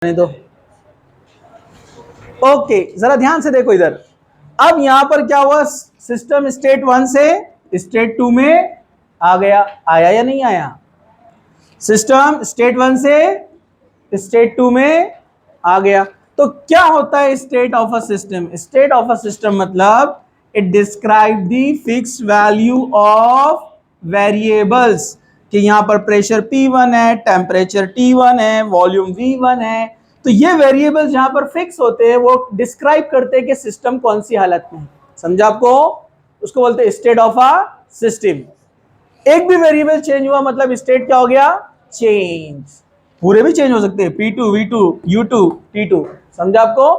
नहीं तो ओके, जरा ध्यान से देखो इधर। अब यहां पर क्या हुआ, सिस्टम स्टेट 1 से स्टेट 2 में आ गया, आया या नहीं आया? सिस्टम स्टेट 1 से स्टेट 2 में आ गया। तो क्या होता है state of a system? State of a system मतलब it describe the fix value of variables, कि यहां पर प्रेशर P1 है, टेम्परेचर T1 है, वॉल्यूम V1 है। तो ये वेरिएबल्स जहां पर फिक्स होते हैं वो डिस्क्राइब करते हैं कि सिस्टम कौन सी हालत में है। समझा आपको? उसको बोलते हैं स्टेट ऑफ अ सिस्टम। एक भी वेरिएबल चेंज हुआ मतलब स्टेट क्या हो गया? चेंज। पूरे भी चेंज हो सकते हैं, P2 V2 U2 T2। समझा आपको?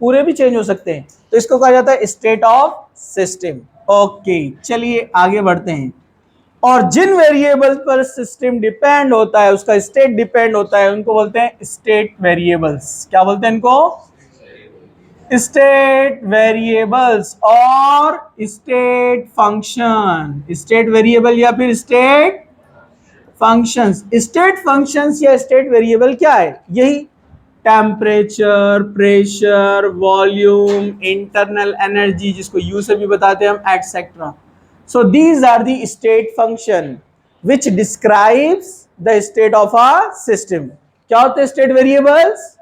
पूरे भी चेंज हो सकते हैं, तो इसको कहा जाता है स्टेट ऑफ सिस्टम। ओके, चलिए आगे बढ़ते हैं। और जिन वेरिएबल्स पर सिस्टम डिपेंड होता है, उसका स्टेट डिपेंड होता है, उनको बोलते हैं स्टेट वेरिएबल्स। क्या बोलते हैं इनको? स्टेट वेरिएबल्स और स्टेट फंक्शन। स्टेट वेरिएबल या फिर स्टेट फंक्शंस। स्टेट फंक्शंस या स्टेट वेरिएबल क्या है? यही temperature, pressure, volume, internal energy, जिसको यू से भी बताते हैं हम, etcetera. So these are the state function which describes the state of a system. क्या होते हैं state variables?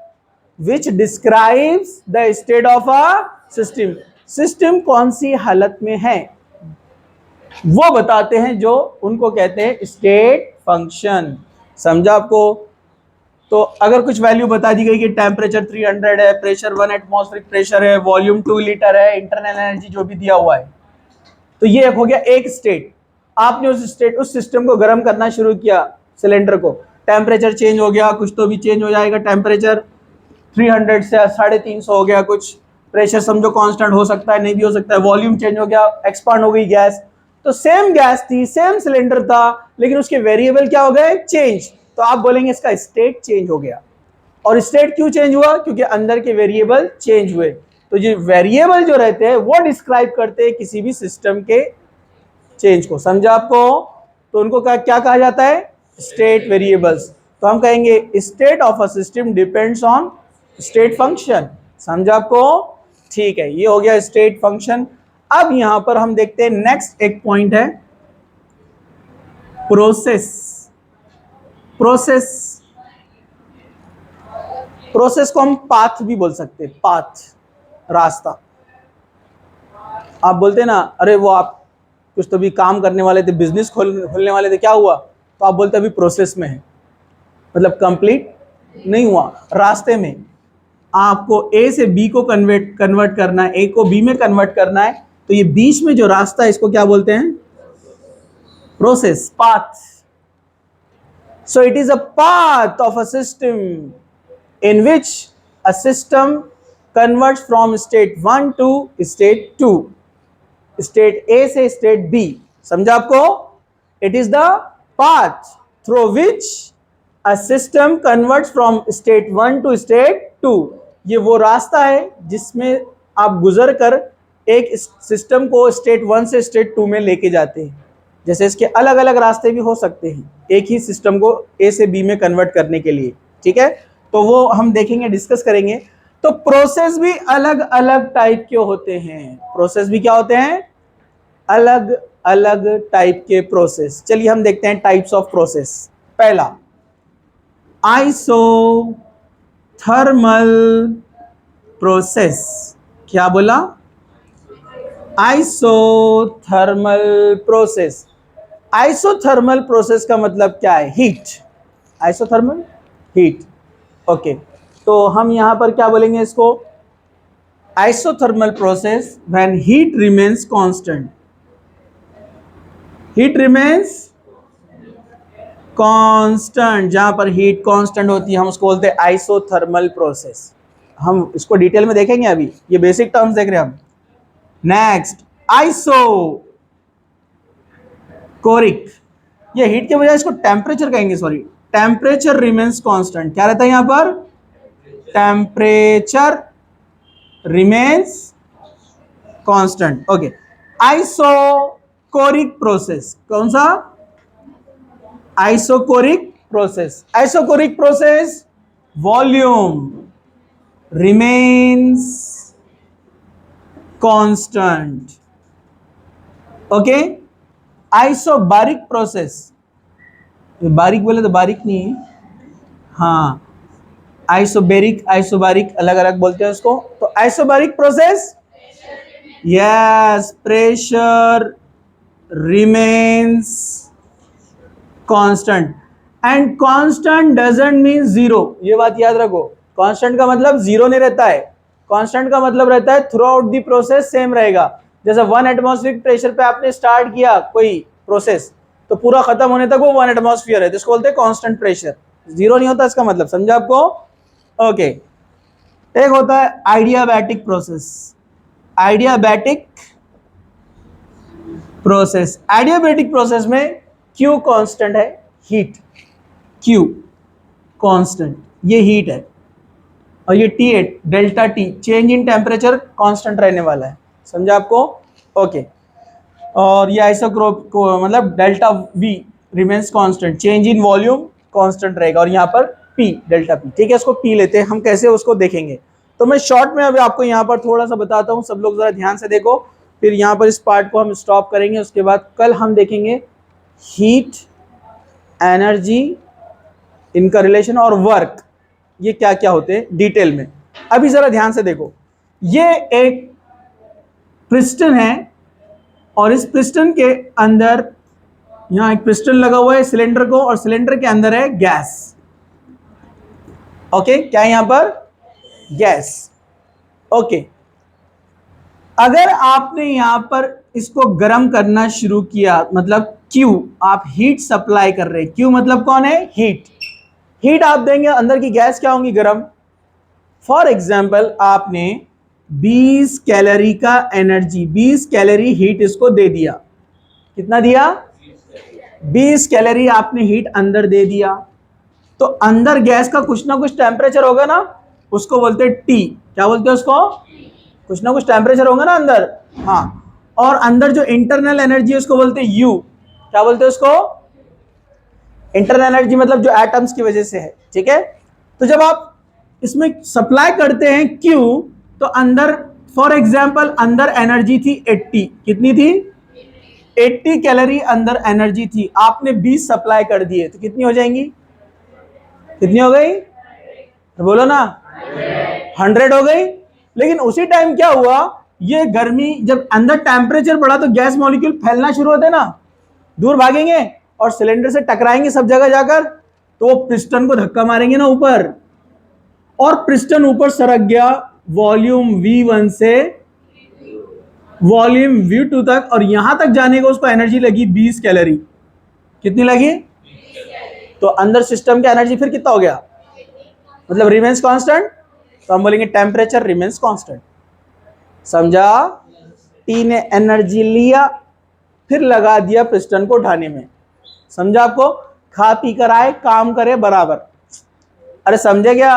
Which describes the state of a system. System कौन सी हालत में है वो बताते हैं, जो उनको कहते हैं स्टेट फंक्शन। समझा आपको? तो अगर कुछ वैल्यू बता दी गई कि टेम्परेचर 300 है, प्रेशर 1 एटमॉस्फेरिक प्रेशर है, वॉल्यूम 2 लीटर है, इंटरनल एनर्जी जो भी दिया हुआ है, तो ये हो गया एक स्टेट। आपने उस सिस्टम को गर्म करना शुरू किया, सिलेंडर को, टेम्परेचर चेंज हो गया, कुछ तो भी चेंज हो जाएगा। टेम्परेचर 300 से 350 हो गया कुछ, प्रेशर समझो कांस्टेंट हो सकता है, नहीं भी हो सकता है, वॉल्यूम चेंज हो गया, एक्सपांड हो गई गैस। तो सेम गैस थी, सेम सिलेंडर था, लेकिन उसके वेरिएबल क्या हो गए? चेंज। तो आप बोलेंगे इसका स्टेट चेंज हो गया। और स्टेट क्यों चेंज हुआ? क्योंकि अंदर के वेरिएबल चेंज हुए। तो ये वेरिएबल जो रहते हैं वो डिस्क्राइब करते हैं किसी भी सिस्टम के चेंज को। समझा आपको? तो उनको क्या कहा जाता है? State variables. तो हम कहेंगे state of a system depends on state function. समझा आपको? ठीक है, ये हो गया स्टेट फंक्शन। अब यहां पर हम देखते हैं नेक्स्ट एक पॉइंट है प्रोसेस। प्रोसेस प्रोसेस को हम पाथ भी बोल सकते हैं, पाथ, रास्ता। आप बोलते हैं ना, अरे वो आप कुछ तो भी काम करने वाले थे, बिजनेस खोलने वाले थे, क्या हुआ? तो आप बोलते अभी प्रोसेस में है, मतलब कंप्लीट नहीं हुआ, रास्ते में। आपको ए से बी को कन्वर्ट करना है, ए को बी में कन्वर्ट करना है, तो ये बीच में जो रास्ता है इसको क्या बोलते हैं? Process, path. So it is a path of a system in which a system converts from state 1 to state 2, state A से स्टेट बी। समझा आपको? It is the path through which a system converts from state 1 to state 2। ये वो रास्ता है जिसमें आप गुजर कर एक सिस्टम को स्टेट 1 से स्टेट 2 में लेके जाते हैं। जैसे इसके अलग अलग रास्ते भी हो सकते हैं एक ही सिस्टम को ए से बी में कन्वर्ट करने के लिए। ठीक है, तो वो हम देखेंगे, डिस्कस करेंगे। तो प्रोसेस भी अलग अलग टाइप के होते हैं। प्रोसेस भी क्या होते हैं? अलग अलग टाइप के प्रोसेस। चलिए हम देखते हैं टाइप्स ऑफ प्रोसेस। पहला, आइसोथर्मल प्रोसेस। क्या बोला? Isothermal process. आइसोथर्मल प्रोसेस का मतलब क्या है? हीट। Isothermal, heat. ओके, तो हम यहां पर क्या बोलेंगे इसको? Isothermal process when heat remains constant. Heat remains constant, जहां पर हीट कांस्टेंट होती है हम उसको बोलते हैं आइसोथर्मल प्रोसेस। हम इसको डिटेल में देखेंगे, अभी ये बेसिक टर्म्स देख रहे हैं हम। Next, isochoric. ये हीट के बजाय इसको टेम्परेचर कहेंगे, सॉरी, टेम्परेचर रिमेन्स कांस्टेंट। क्या रहता है यहां पर? Temperature remains constant. Okay, isochoric process. कौन सा? Isochoric process. Isochoric process volume remains constant. Okay, isobaric process, बारीक बोले तो बारीक नहीं है, हाँ, आइसोबेरिक आइसोबारिक अलग अलग बोलते हैं उसको। तो isobaric process, yes, pressure remains constant and constant doesn't mean zero. ये बात याद रखो, कांस्टेंट का मतलब जीरो नहीं रहता है, कांस्टेंट का मतलब रहता है through out the process same रहेगा। जैसे 1 एटमॉस्फेरिक प्रेशर पे आपने स्टार्ट किया कोई प्रोसेस, तो पूरा खत्म होने तक वो 1 एटमॉस्फेयर है, तो इसको बोलते हैं कांस्टेंट प्रेशर, जीरो नहीं होता इसका मतलब, समझा आपको? ओके, एक होता है आइडियाबैटिक प्रोसेस, आइडियाबैटिक प्रोसेस, आइडियाबैटिक प्रोसेस में Q कांस्टेंट है, हीट, Q कांस्टेंट, ये हीट है, और ये T है, delta T, change in temperature constant रहने वाला है, समझा आपको? ओके, और ये आइसोक्रोप को मतलब delta V remains constant, change in volume constant रहेगा, और यहाँ पर P, डेल्टा P, ठीक है, इसको P लेते हैं हम, कैसे उसको देखेंगे। तो मैं शॉर्ट में अभी आपको यहाँ पर थोड़ा सा बताता हूँ, सब लोग जरा ध्यान से देखो, फिर यहाँ पर इस पार्ट को हम स्टॉप करेंगे, उसके बाद कल हम देखेंगे हीट, एनर्जी, इनका रिलेशन और वर्क, ये क्या क्या होते हैं डिटेल में। अभी जरा ध्यान से देखो, ये एक पिस्टन है, और इस पिस्टन के अंदर यहां एक पिस्टन लगा हुआ है सिलेंडर को, और सिलेंडर के अंदर है गैस। ओके, क्या है यहां पर? गैस। ओके, अगर आपने यहां पर इसको गर्म करना शुरू किया, मतलब क्यू, आप हीट सप्लाई कर रहे हैं, क्यू मतलब कौन है? हीट, हीट आप देंगे, अंदर की गैस क्या होंगी? गर्म। फॉर एग्जाम्पल आपने 20 कैलोरी का एनर्जी, 20 कैलोरी हीट इसको दे दिया, कितना दिया? 20 कैलोरी आपने हीट अंदर दे दिया, तो अंदर गैस का कुछ ना कुछ टेम्परेचर होगा ना, उसको बोलते हैं टी। क्या बोलते हैं उसको? कुछ ना कुछ टेम्परेचर होगा ना अंदर, हाँ, और अंदर जो इंटरनल एनर्जी है उसको बोलते हैं यू। क्या बोलते हैं उसको? इंटरनल एनर्जी मतलब जो एटम्स की वजह से है, ठीक है। तो जब आप इसमें सप्लाई करते हैं क्यू, तो अंदर फॉर एग्जांपल अंदर एनर्जी थी 80, कितनी थी? 80 कैलोरी अंदर एनर्जी थी, आपने 20 सप्लाई कर दिए, तो कितनी हो जाएंगी? कितनी हो गई? तो बोलो ना, 100 हो गई। लेकिन उसी टाइम क्या हुआ, ये गर्मी जब अंदर टेम्परेचर बढ़ा तो गैस मॉलिक्यूल फैलना शुरू होते ना, दूर भागेंगे और सिलेंडर से टकराएंगे सब जगह जाकर, तो वो पिस्टन को धक्का मारेंगे ना ऊपर, और पिस्टन ऊपर सरक गया वॉल्यूम V1 से वॉल्यूम V2 तक, और यहां तक जाने को उसको एनर्जी लगी 20 कैलोरी। कितनी लगी? तो अंदर सिस्टम का एनर्जी फिर कितना हो गया, मतलब रिमेन्स कांस्टेंट, तो हम बोलेंगे टेम्परेचर रिमेन्स कांस्टेंट, समझा? टी ने एनर्जी लिया, फिर लगा दिया पिस्टन को उठाने में, समझा आपको? खा पी कर आए, काम करे बराबर। अरे समझे क्या?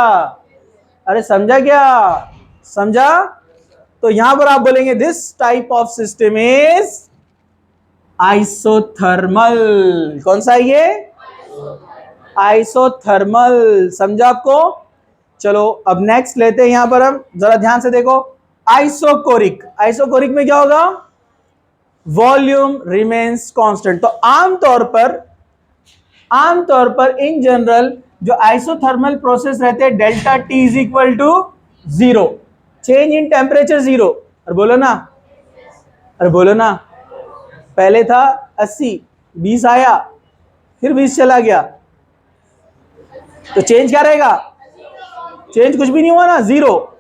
अरे समझा क्या? समझा? तो यहां पर आप बोलेंगे this type of system is isothermal. कौन सा है ये? आइसोथर्मल, समझा आपको? चलो अब नेक्स्ट लेते हैं, यहां पर हम जरा ध्यान से देखो, आइसोकोरिक, आइसोकोरिक में क्या होगा? Volume remains constant. तो आमतौर पर इन जनरल जो आइसोथर्मल प्रोसेस रहते हैं, delta T is equal to 0, change in temperature 0। और बोलो ना, अरे बोलो ना, पहले था 80, 20 आया, फिर 20 चला गया, तो चेंज क्या रहेगा? चेंज कुछ भी नहीं हुआ ना, 0,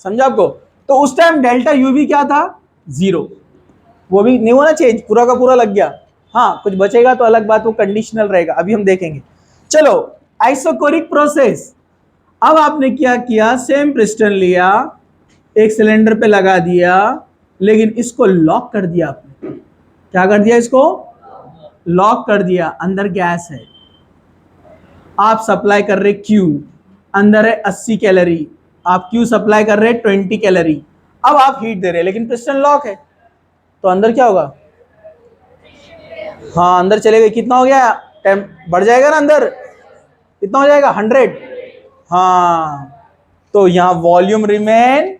समझा आपको? तो उस टाइम डेल्टा यू भी क्या था? 0, वो भी नहीं हुआ ना चेंज, पूरा का पूरा लग गया। हाँ, कुछ बचेगा तो अलग बात, वो कंडीशनल रहेगा, अभी हम देखेंगे। चलो, आइसोकोरिक प्रोसेस, अब आपने क्या किया, सेम पिस्टन लिया, एक सिलेंडर पे लगा दिया, लेकिन इसको लॉक कर दिया आपने। क्या कर दिया? इसको लॉक कर दिया, अंदर गैस है, आप सप्लाई कर रहे क्यू, अंदर है 80 कैलोरी, आप क्यू सप्लाई कर रहे 20 कैलोरी, अब आप हीट दे रहे हैं, लेकिन पिस्टन लॉक है, तो अंदर क्या होगा? हाँ, अंदर चले गए, कितना हो गया? बढ़ जाएगा ना अंदर, कितना हो जाएगा? 100। हाँ, तो यहां वॉल्यूम रिमेन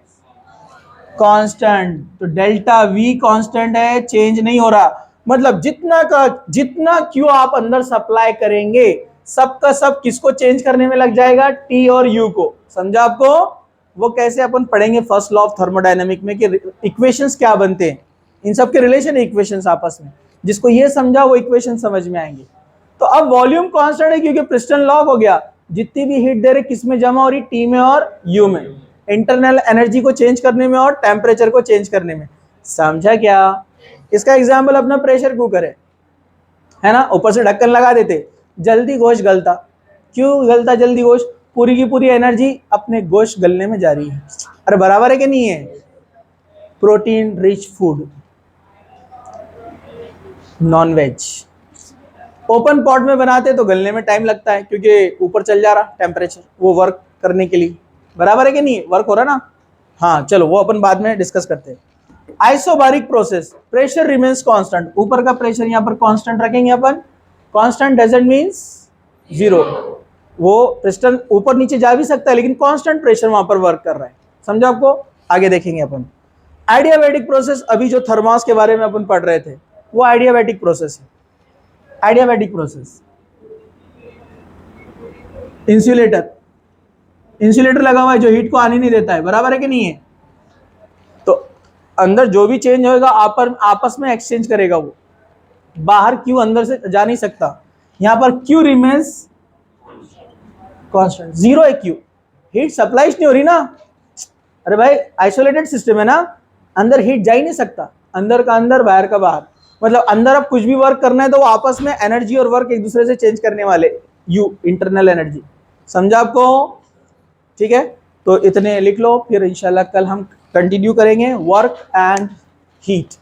कांस्टेंट, तो डेल्टा वी कांस्टेंट है, चेंज नहीं हो रहा। मतलब जितना क्यू आप अंदर सप्लाई करेंगे सबका सब किसको चेंज करने में लग जाएगा, टी और यू को। समझा आपको? वो कैसे अपन पढ़ेंगे फर्स्ट लॉ ऑफ थर्मोडायनेमिक में कि इक्वेशंस क्या बनते हैं, इन सब के रिलेशन इक्वेशंस आपस में, जिसको ये समझा वो इक्वेशन समझ में आएंगे। तो अब वॉल्यूम कांस्टेंट है क्योंकि पिस्टन लॉक हो गया, जितनी भी हीट दे रहे किस में जमा हो रही, टी में और यू में, इंटरनल एनर्जी को चेंज करने में और टेम्परेचर को चेंज करने में। समझा क्या? इसका एग्जाम्पल अपना प्रेशर कुकर है ना, ऊपर से ढक्कन लगा देते, जल्दी गोश्त गलता। क्यों गलता जल्दी गोश्त? पूरी की पूरी एनर्जी अपने गोश्त गलने में जा रही है। अरे बराबर है कि नहीं है? Protein rich food, non veg open pot में बनाते तो गलने में टाइम लगता है क्योंकि ऊपर चल जा रहा टेम्परेचर वो वर्क करने के लिए। बराबर है कि नहीं? वर्क हो रहा ना? हाँ चलो वो अपन बाद में डिस्कस करते हैं। Isobaric process, pressure remains constant, ऊपर का प्रेशर यहाँ पर कांस्टेंट रखेंगे अपन। कांस्टेंट डजंट मींस जीरो, वो पिस्टन ऊपर नीचे जा भी सकता है लेकिन कांस्टेंट प्रेशर वहां पर वर्क कर रहा है। समझो आपको? आगे देखेंगे अपन। आइडियाबैटिक प्रोसेस, अभी जो थर्मोस के बारे में अपन पढ़ रहे थे वो आइडियाबैटिक प्रोसेस है। आइडियाबैटिक प्रोसेस, इंसुलेटर लगा हुआ है जो हीट को आने नहीं देता है। बराबर है कि नहीं है? तो अंदर जो भी चेंज होगा आपस में एक्सचेंज करेगा वो, बाहर क्यू अंदर से जा नहीं सकता। यहां पर क्यू रिमेन्स कांस्टेंट, जीरो है क्यू, हीट सप्लाई नहीं हो रही ना। अरे भाई आइसोलेटेड सिस्टम है ना, अंदर हीट जा ही नहीं सकता, अंदर का अंदर बाहर का बाहर। मतलब अंदर अब कुछ भी वर्क करना है तो वो आपस में एनर्जी और वर्क एक दूसरे से चेंज करने वाले, यू इंटरनल एनर्जी। समझा आपको? ठीक है, तो इतने लिख लो, फिर इंशाल्लाह कल हम कंटिन्यू करेंगे वर्क एंड हीट।